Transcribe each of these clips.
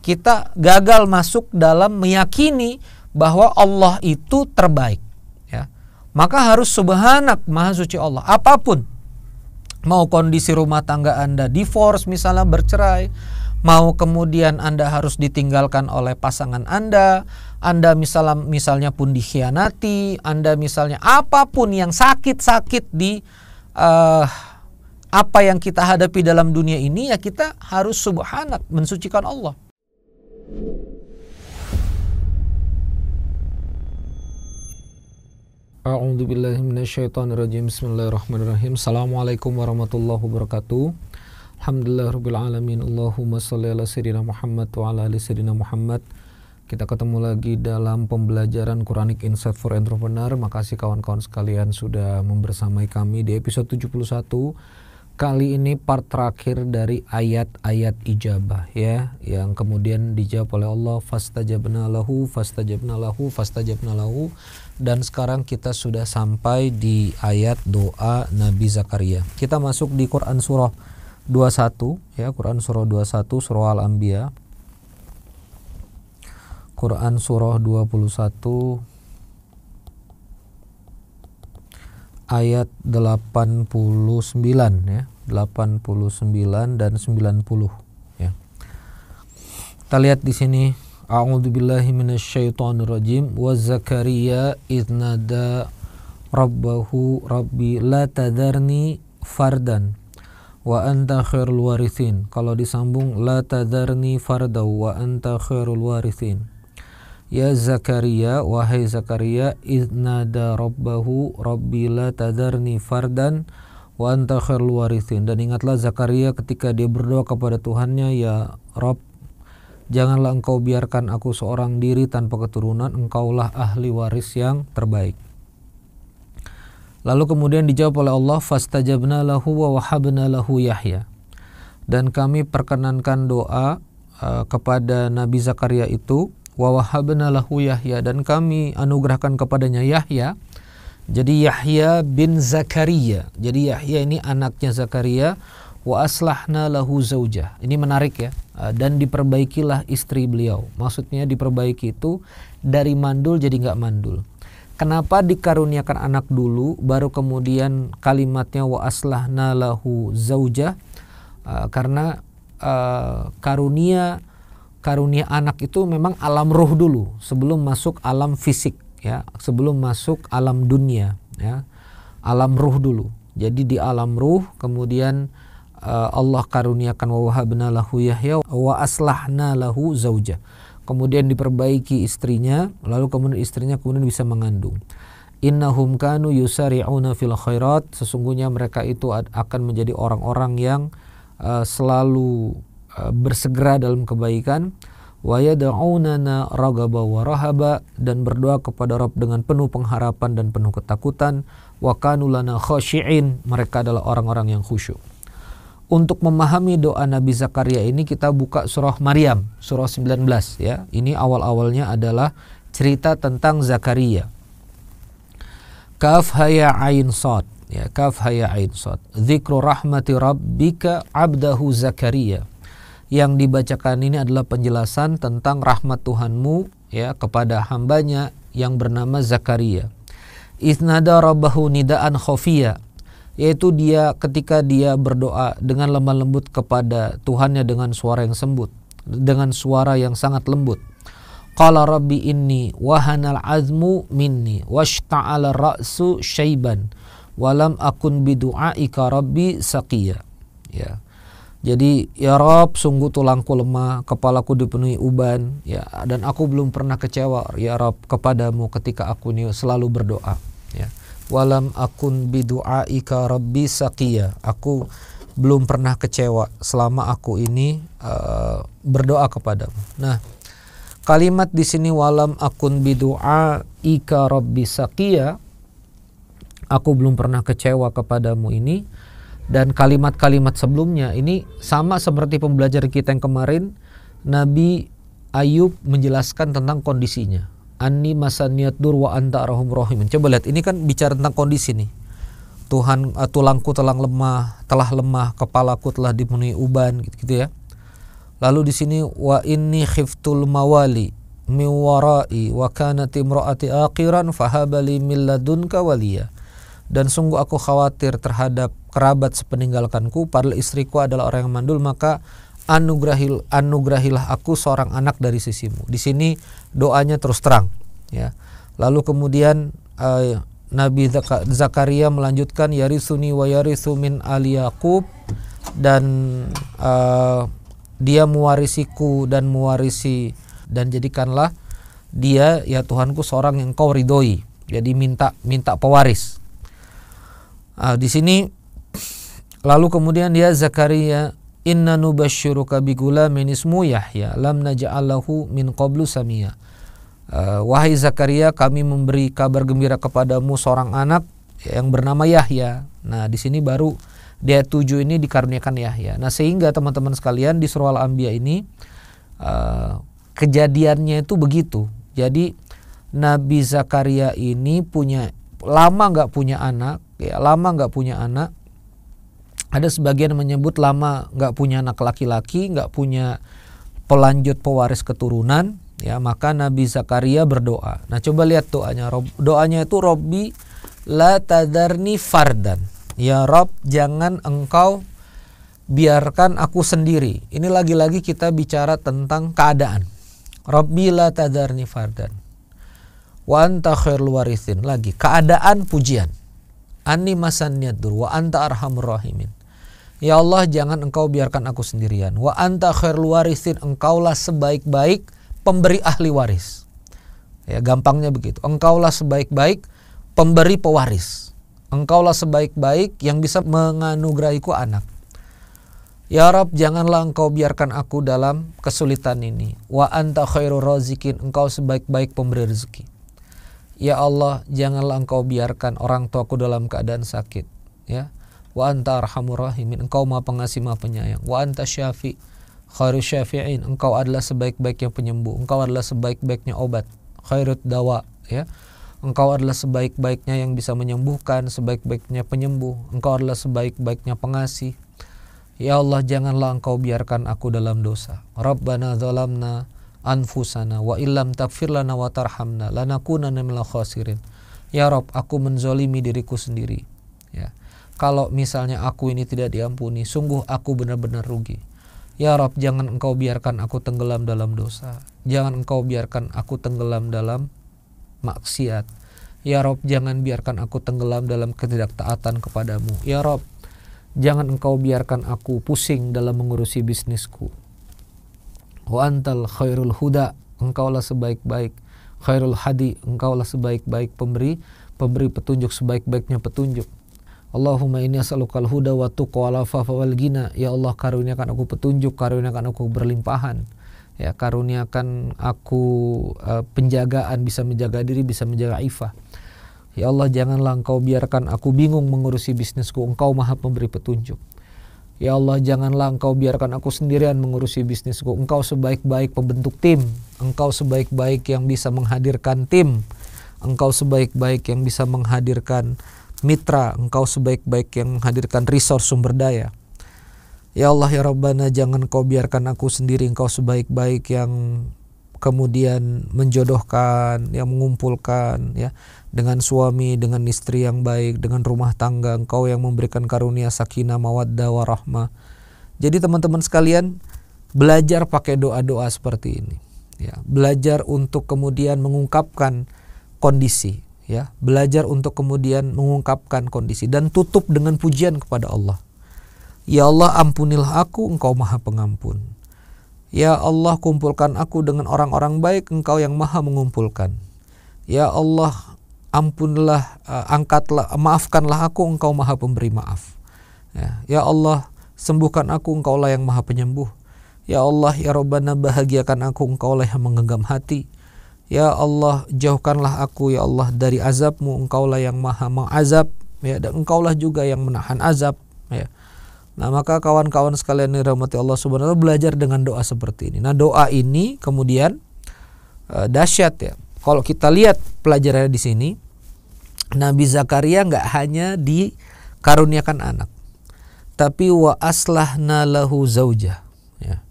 kita gagal masuk dalam meyakini bahwa Allah itu terbaik, ya. Maka harus subhanak, maha suci Allah. Apapun, mau kondisi rumah tangga Anda divorce misalnya, bercerai, mau kemudian Anda harus ditinggalkan oleh pasangan Anda misalnya pun dikhianati, Anda misalnya apapun yang sakit-sakit di apa yang kita hadapi dalam dunia ini, ya kita harus subhanak, mensucikan Allah. A'udzubillahi minasyaitonirrajim. Bismillahirrahmanirrahim. Assalamualaikum warahmatullahi wabarakatuh. Alhamdulillahirabbil alamin. Allahumma shalli ala sayyidina Muhammad wa ala ali sayyidina Muhammad. Kita ketemu lagi dalam pembelajaran Quranic Insight for Entrepreneur. Makasih kawan-kawan sekalian sudah membersamai kami di episode 71. Kali ini part terakhir dari ayat-ayat ijabah, ya, yang kemudian dijawab oleh Allah, fastajabna lahu, fastajabna lahu, fastajabna lahu. Dan sekarang kita sudah sampai di ayat doa Nabi Zakaria. Kita masuk di Quran surah 21, ya, Quran surah 21, surah Al-Anbiya. Quran surah 21 ayat 89, ya, 89 dan 90, ya. Kita lihat di sini, a'udzubillahi minasyaitonirrajim. Wa Zakaria idnada rabbahu rabbi la tadarni fardan wa anta khairul warithin. Kalau disambung, la tadarni fardaw wa anta khairul warithin. Ya Zakaria, wahai Zakaria, idnada rabbahu rabbi la tadarni fardan wa anta khairul warithin. Dan ingatlah Zakaria ketika dia berdoa kepada Tuhannya, ya Rabb, janganlah engkau biarkan aku seorang diri tanpa keturunan, engkaulah ahli waris yang terbaik. Lalu kemudian dijawab oleh Allah, fastajabna lahu wa wahabna lahu Yahya. Dan kami perkenankan doa kepada Nabi Zakaria itu, wa wahabna lahu Yahya, dan kami anugerahkan kepadanya Yahya. Jadi Yahya bin Zakaria. Jadi Yahya ini anaknya Zakaria. Wa aslahna lahu zaujah. Ini menarik, ya. Dan diperbaikilah istri beliau. Maksudnya diperbaiki itu dari mandul jadi nggak mandul. Kenapa dikaruniakan anak dulu, baru kemudian kalimatnya wa aslahna lahu zaujah? Karena karunia anak itu memang alam ruh dulu sebelum masuk alam fisik, ya, sebelum masuk alam dunia, ya. Alam ruh dulu. Jadi di alam ruh kemudian Allah karuniakan wa wahabna lahu Yahya wa aslahna lahu zaujah. Kemudian diperbaiki istrinya, lalu kemudian istrinya kemudian bisa mengandung. Innahum kanu yusari'una fil khairat. Sesungguhnya mereka itu akan menjadi orang-orang yang selalu bersegera dalam kebaikan. Wa yad'unana ragaba wa rahaba, dan berdoa kepada Rabb dengan penuh pengharapan dan penuh ketakutan. Wa kanu lana khashi'in, mereka adalah orang-orang yang khusyuk. Untuk memahami doa Nabi Zakaria ini kita buka surah Maryam, surah 19, ya. Ini awal-awalnya adalah cerita tentang Zakaria. Kaf haya ain sad, ya, kaf haya ain sad. Dzikru rahmati rabbika abdahu Zakaria. Yang dibacakan ini adalah penjelasan tentang rahmat Tuhanmu, ya, kepada hambanya yang bernama Zakaria. Iznada rabbahu nidaan khafiyya, yaitu dia ketika dia berdoa dengan lemah lembut kepada Tuhannya dengan suara yang sembut, dengan suara yang sangat lembut. Qala rabbi inni wahanal azmu minni washta'ala ra'su syaiban walam akun bidu'aika rabbi saqiya, ya. Jadi, ya Rabb, sungguh tulangku lemah, kepalaku dipenuhi uban, ya, dan aku belum pernah kecewa, ya Rabb, kepadamu ketika aku ini selalu berdoa, ya. Walam akun bidu'aika rabbi saqiya. Aku belum pernah kecewa selama aku ini berdoa kepadamu. Nah, kalimat di sini walam akun bidu'aika rabbi saqiya, aku belum pernah kecewa kepadamu ini, dan kalimat-kalimat sebelumnya ini sama seperti pembelajaran kita yang kemarin. Nabi Ayub menjelaskan tentang kondisinya. Anni masaniyat dur wa anta arhamur rahimin. Coba lihat, ini kan bicara tentang kondisi nih. Tuhan, tulangku telah lemah, kepalaku telah dipenuhi uban, gitu ya. Lalu di sini wa inni khiftul mawali min warai wa kanat imraati aqiran fahabali min ladunka waliya. Dan sungguh aku khawatir terhadap kerabat sepeninggalkanku, padahal istriku adalah orang yang mandul, maka anugerahilah aku seorang anak dari sisimu. Di sini doanya terus terang, ya. Lalu kemudian Nabi Zakaria melanjutkan yarisuni wa yarisu min ali Yaqub, dan dia mewarisiku dan mewarisi, dan jadikanlah dia ya Tuhanku seorang yang Engkau ridhoi. Jadi minta pewaris. Di sini lalu kemudian dia Zakaria, inna nubasyiruka bigulamin ismu Yahya lam naj'alahu min qablu samia. Wahai Zakaria, kami memberi kabar gembira kepadamu seorang anak yang bernama Yahya. Nah, di sini baru di ayat 7 ini dikaruniakan Yahya. Nah, sehingga teman-teman sekalian di surah Al-Anbiya ini kejadiannya itu begitu. Jadi Nabi Zakaria ini lama nggak punya anak. Ada sebagian menyebut lama nggak punya anak laki-laki, nggak punya pelanjut pewaris keturunan. Ya, maka Nabi Zakaria berdoa. Nah, coba lihat doanya. Doanya itu Robbi la tadarni fardan. Ya Rob, jangan engkau biarkan aku sendiri. Ini lagi-lagi kita bicara tentang keadaan. Robbi la tadarni fardan. Wa anta khairul warithin. Lagi, keadaan pujian. Anni masanniyadur wa anta arhamur rahimin. Ya Allah, jangan engkau biarkan aku sendirian. Wa anta khairul warithin. Engkaulah sebaik-baik pemberi ahli waris. Ya, gampangnya begitu. Engkaulah sebaik-baik pemberi pewaris. Engkaulah sebaik-baik yang bisa menganugerahiku anak. Ya Rabb, janganlah engkau biarkan aku dalam kesulitan ini. Wa anta khairur razikin. Engkau sebaik-baik pemberi rezeki. Ya Allah, janganlah engkau biarkan orang tuaku dalam keadaan sakit. Ya. Wa anta arhamur rahimin. Engkau Maha Pengasih, Maha Penyayang. Wa anta syafi' khairul syafi'in. Engkau adalah sebaik-baiknya penyembuh. Engkau adalah sebaik-baiknya obat. Khairut dawa, ya. Engkau adalah sebaik-baiknya yang bisa menyembuhkan, sebaik-baiknya penyembuh. Engkau adalah sebaik-baiknya pengasih. Ya Allah, janganlah engkau biarkan aku dalam dosa. Rabbana zalamna anfusana wa illam taghfir lana wa tarhamna lanakunanna minal khasirin. Ya Rabb, aku menzolimi diriku sendiri. Ya. Kalau misalnya aku ini tidak diampuni, sungguh aku benar-benar rugi. Ya Rabb, jangan engkau biarkan aku tenggelam dalam dosa. Jangan engkau biarkan aku tenggelam dalam maksiat. Ya Rabb, jangan biarkan aku tenggelam dalam ketidaktaatan kepadamu. Ya Rabb, jangan engkau biarkan aku pusing dalam mengurusi bisnisku. Wa antal khairul huda. Engkaulah sebaik-baik khairul hadi. Engkaulah sebaik-baik pemberi petunjuk, sebaik-baiknya petunjuk. Allahumma inni as'alukal huda wa tuqa wal afafa wal ghina. Ya Allah, karuniakan aku petunjuk, karuniakan aku berlimpahan. Ya, karuniakan aku penjagaan, bisa menjaga diri, bisa menjaga ifah. Ya Allah, janganlah engkau biarkan aku bingung mengurusi bisnisku. Engkau Maha Pemberi petunjuk. Ya Allah, janganlah engkau biarkan aku sendirian mengurusi bisnisku. Engkau sebaik-baik pembentuk tim. Engkau sebaik-baik yang bisa menghadirkan tim. Engkau sebaik-baik yang bisa menghadirkan mitra. Engkau sebaik-baik yang menghadirkan resource sumber daya. Ya Allah, ya Rabbana, jangan kau biarkan aku sendiri. Engkau sebaik-baik yang kemudian menjodohkan, yang mengumpulkan, ya, dengan suami, dengan istri yang baik, dengan rumah tangga. Engkau yang memberikan karunia sakinah, mawaddah, warahmah. Jadi teman-teman sekalian, belajar pakai doa-doa seperti ini. Ya, belajar untuk kemudian mengungkapkan kondisi. Ya, belajar untuk kemudian mengungkapkan kondisi dan tutup dengan pujian kepada Allah. Ya Allah, ampunilah aku, Engkau Maha Pengampun. Ya Allah, kumpulkan aku dengan orang-orang baik, Engkau yang Maha mengumpulkan. Ya Allah, ampunilah, maafkanlah aku, Engkau Maha Pemberi maaf. Ya Allah, sembuhkan aku, Engkaulah yang Maha Penyembuh. Ya Allah, ya Rabbana, bahagiakan aku, Engkaulah yang menggenggam hati. Ya Allah, jauhkanlah aku, ya Allah, dari azab-Mu, Engkaulah yang Maha mengazab, ya, dan Engkaulah juga yang menahan azab, ya. Nah, maka kawan-kawan sekalian yang dirahmati Allah Subhanahu wa taala, belajar dengan doa seperti ini. Nah, doa ini kemudian dahsyat, ya. Kalau kita lihat pelajarannya di sini, Nabi Zakaria nggak hanya dikaruniakan anak, tapi wa aslahna lahu zaujah, ya.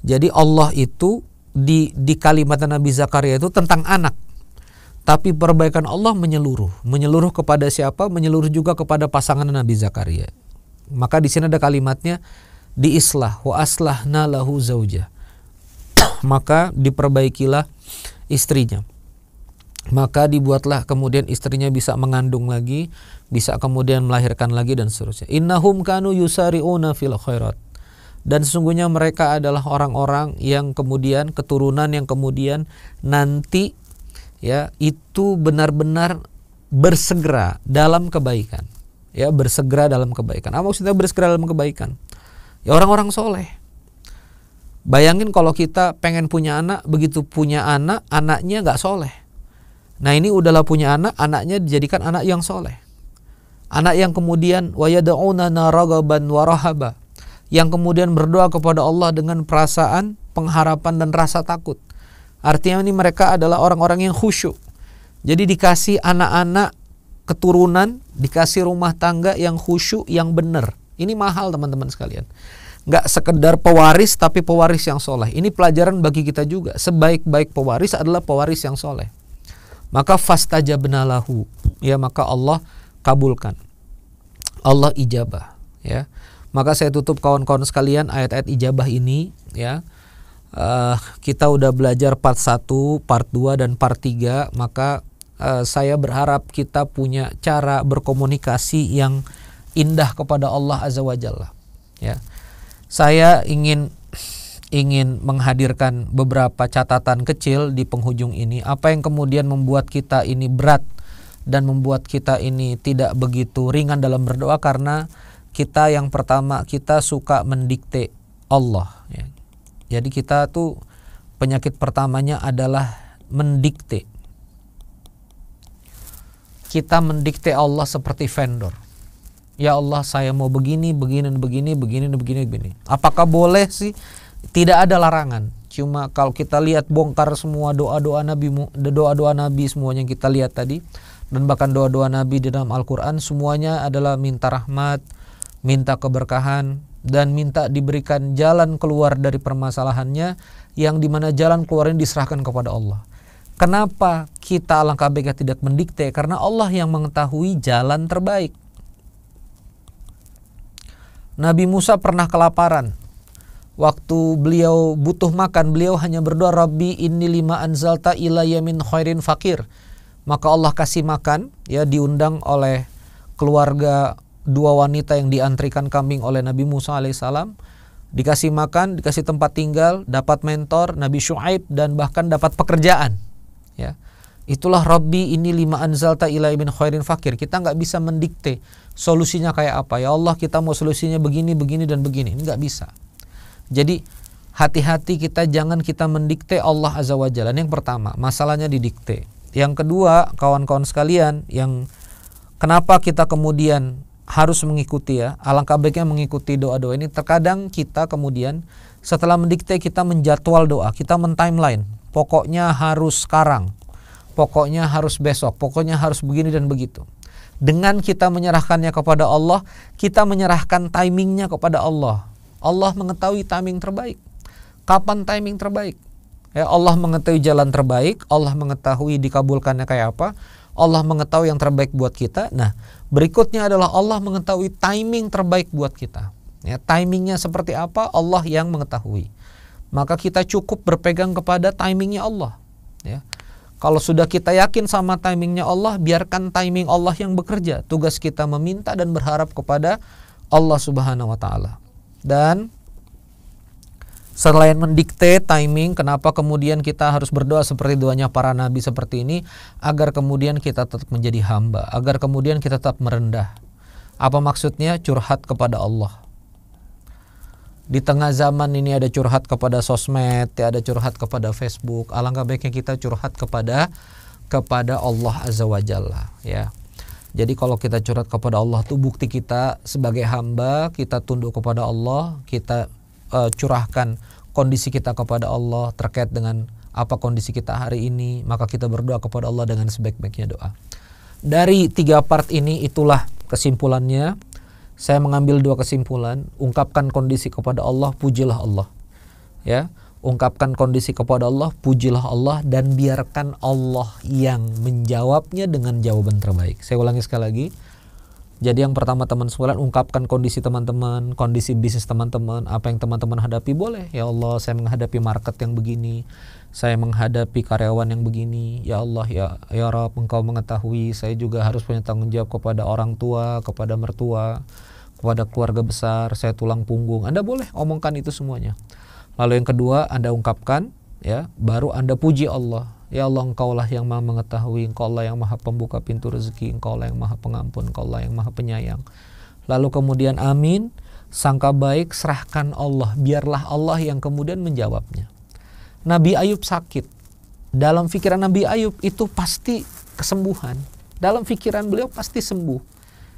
Jadi Allah itu di kalimat Nabi Zakaria itu tentang anak. Tapi perbaikan Allah menyeluruh kepada siapa? Menyeluruh juga kepada pasangan Nabi Zakaria. Maka di sini ada kalimatnya diislah wa aslahna lahu zaujah. Maka diperbaikilah istrinya. Maka dibuatlah kemudian istrinya bisa mengandung lagi, bisa kemudian melahirkan lagi dan seterusnya. Innahum kanu yusari'una fil khairat. Dan sesungguhnya mereka adalah orang-orang yang kemudian keturunan yang kemudian nanti ya itu benar-benar bersegera dalam kebaikan. Ya, bersegera dalam kebaikan. Apa maksudnya bersegera dalam kebaikan? Ya orang-orang soleh. Bayangin kalau kita pengen punya anak, begitu punya anak, anaknya nggak soleh. Nah ini udahlah punya anak, anaknya dijadikan anak yang soleh. Anak yang kemudian wayad'unana ragaban wa rahaba, yang kemudian berdoa kepada Allah dengan perasaan pengharapan dan rasa takut. Artinya ini mereka adalah orang-orang yang khusyuk. Jadi dikasih anak-anak keturunan, dikasih rumah tangga yang khusyuk, yang benar. Ini mahal teman-teman sekalian. Nggak sekedar pewaris, tapi pewaris yang soleh. Ini pelajaran bagi kita juga. Sebaik-baik pewaris adalah pewaris yang soleh. Maka fastajabna lahu, ya maka Allah kabulkan. Allah ijabah, ya. Maka saya tutup kawan-kawan sekalian ayat-ayat ijabah ini, ya. Kita udah belajar part 1, part 2 dan part 3, maka saya berharap kita punya cara berkomunikasi yang indah kepada Allah Azza wa Jalla, ya. Saya ingin menghadirkan beberapa catatan kecil di penghujung ini. Apa yang kemudian membuat kita ini berat dan membuat kita ini tidak begitu ringan dalam berdoa, karena kita yang pertama, kita suka mendikte Allah, ya. Jadi kita tuh penyakit pertamanya adalah mendikte. Kita mendikte Allah seperti vendor. Ya Allah, saya mau begini. Apakah boleh sih? Tidak ada larangan. Cuma kalau kita lihat bongkar semua doa-doa Nabi semuanya yang kita lihat tadi, dan bahkan doa-doa Nabi di dalam Al-Quran, semuanya adalah minta rahmat, minta keberkahan, dan minta diberikan jalan keluar dari permasalahannya, yang dimana jalan keluarnya diserahkan kepada Allah. Kenapa kita alangkah baiknya tidak mendikte? Karena Allah yang mengetahui jalan terbaik. Nabi Musa pernah kelaparan. Waktu beliau butuh makan, beliau hanya berdoa, Rabbi inni lima anzalta ilayya min khairin fakir. Maka Allah kasih makan, ya, diundang oleh keluarga 2 wanita yang diantrikan kambing oleh Nabi Musa alaihissalam. Dikasih makan, dikasih tempat tinggal, dapat mentor Nabi Syuaib, dan bahkan dapat pekerjaan, ya. Itulah Rabbi ini lima anzalta ilayya min khairin fakir. Kita nggak bisa mendikte solusinya kayak apa. Ya Allah, kita mau solusinya begini, dan begini. Ini nggak bisa. Jadi hati-hati, jangan kita mendikte Allah Azza wa Jalla. Yang pertama, masalahnya didikte. Yang kedua, kawan-kawan sekalian, yang kenapa kita kemudian harus mengikuti, ya, alangkah baiknya mengikuti doa-doa ini. Terkadang kita kemudian setelah mendikte, kita menjadwal doa, kita men-timeline. Pokoknya harus sekarang, pokoknya harus besok, pokoknya harus begini dan begitu. Dengan kita menyerahkannya kepada Allah, kita menyerahkan timingnya kepada Allah. Allah mengetahui timing terbaik. Kapan timing terbaik? Ya, Allah mengetahui jalan terbaik, Allah mengetahui dikabulkannya kayak apa, Allah mengetahui yang terbaik buat kita. Nah, berikutnya adalah Allah mengetahui timing terbaik buat kita. Ya, timingnya seperti apa, Allah yang mengetahui. Maka kita cukup berpegang kepada timingnya Allah. Ya. Kalau sudah kita yakin sama timingnya Allah, biarkan timing Allah yang bekerja. Tugas kita meminta dan berharap kepada Allah Subhanahu wa Ta'ala. Dan selain mendikte timing, kenapa kemudian kita harus berdoa seperti doanya para nabi seperti ini? Agar kemudian kita tetap menjadi hamba, agar kemudian kita tetap merendah. Apa maksudnya? Curhat kepada Allah. Di tengah zaman ini ada curhat kepada sosmed, ada curhat kepada Facebook. Alangkah baiknya kita curhat kepada Allah Azza wa Jalla, ya. Jadi kalau kita curhat kepada Allah itu bukti kita sebagai hamba, kita tunduk kepada Allah, kita curahkan kondisi kita kepada Allah terkait dengan apa kondisi kita hari ini, maka kita berdoa kepada Allah dengan sebaik-baiknya doa. Dari 3 part ini, itulah kesimpulannya. Saya mengambil 2 kesimpulan. Ungkapkan kondisi kepada Allah, pujilah Allah. ya, ungkapkan kondisi kepada Allah, pujilah Allah, dan biarkan Allah yang menjawabnya dengan jawaban terbaik. Saya ulangi sekali lagi. Jadi yang pertama teman sekalian, ungkapkan kondisi teman-teman, kondisi bisnis teman-teman, apa yang teman-teman hadapi. Boleh, ya Allah saya menghadapi market yang begini, saya menghadapi karyawan yang begini, ya Allah, ya Rabb, Engkau mengetahui, saya juga harus punya tanggung jawab kepada orang tua, kepada mertua, kepada keluarga besar, saya tulang punggung. Anda boleh omongkan itu semuanya. Lalu yang kedua, Anda ungkapkan, ya, baru Anda puji Allah. Ya Allah, Engkaulah yang maha mengetahui, Engkaulah yang maha pembuka pintu rezeki, Engkaulah yang maha pengampun, Engkaulah yang maha penyayang. Lalu kemudian amin, sangka baik, serahkan Allah, biarlah Allah yang kemudian menjawabnya. Nabi Ayub sakit. Dalam pikiran Nabi Ayub itu pasti kesembuhan. Dalam pikiran beliau pasti sembuh.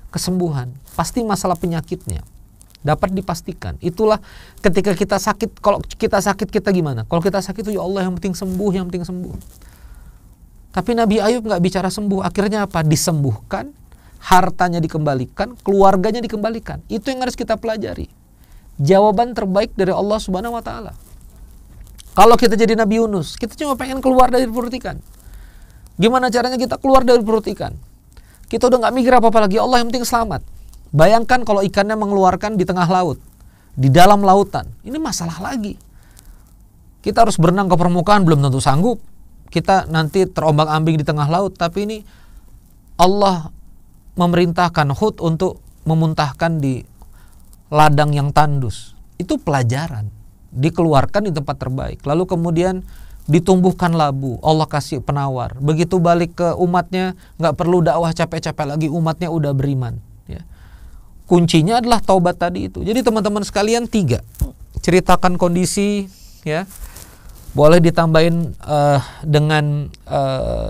Kesembuhan, pasti masalah penyakitnya dapat dipastikan. Itulah ketika kita sakit. Kalau kita sakit kita gimana? Kalau kita sakit itu ya Allah yang penting sembuh, yang penting sembuh. Tapi Nabi Ayub nggak bicara sembuh. Akhirnya apa? Disembuhkan, hartanya dikembalikan, keluarganya dikembalikan. Itu yang harus kita pelajari. Jawaban terbaik dari Allah Subhanahu Wa Taala. Kalau kita jadi Nabi Yunus, kita cuma pengen keluar dari perut ikan. Gimana caranya kita keluar dari perut ikan? Kita udah nggak mikir apa-apa lagi. Allah yang penting selamat. Bayangkan kalau ikannya mengeluarkan di tengah laut, di dalam lautan. Ini masalah lagi. Kita harus berenang ke permukaan, belum tentu sanggup. Kita nanti terombang-ambing di tengah laut. Tapi ini Allah memerintahkan Hud untuk memuntahkan di ladang yang tandus. Itu pelajaran. Dikeluarkan di tempat terbaik. Lalu kemudian ditumbuhkan labu. Allah kasih penawar. Begitu balik ke umatnya, nggak perlu dakwah capek-capek lagi. Umatnya udah beriman. Ya. Kuncinya adalah taubat tadi itu. Jadi teman-teman sekalian, 3. Ceritakan kondisi, ya. Boleh ditambahin dengan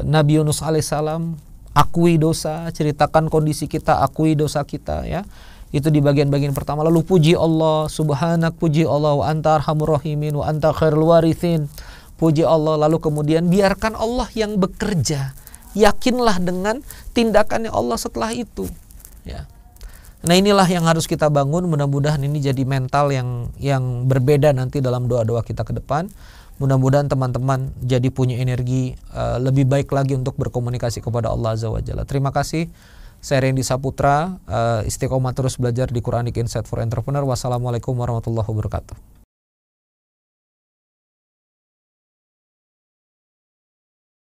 Nabi Yunus alaihissalam, akui dosa, ceritakan kondisi kita, akui dosa kita, ya. Itu di bagian-bagian pertama. Lalu puji Allah, subhanak, puji Allah, wa anta arhamur rahimin, wa anta khairul warithin. Puji Allah, lalu kemudian biarkan Allah yang bekerja. Yakinlah dengan tindakannya Allah setelah itu, ya. Nah, inilah yang harus kita bangun. Mudah-mudahan ini jadi mental yang berbeda nanti dalam doa-doa kita ke depan. Mudah-mudahan teman-teman jadi punya energi lebih baik lagi untuk berkomunikasi kepada Allah Azza wa Jalla. Terima kasih. Saya Randy Saputra. Istiqomah terus belajar di Quranic Insight for Entrepreneur. Wassalamualaikum warahmatullahi wabarakatuh.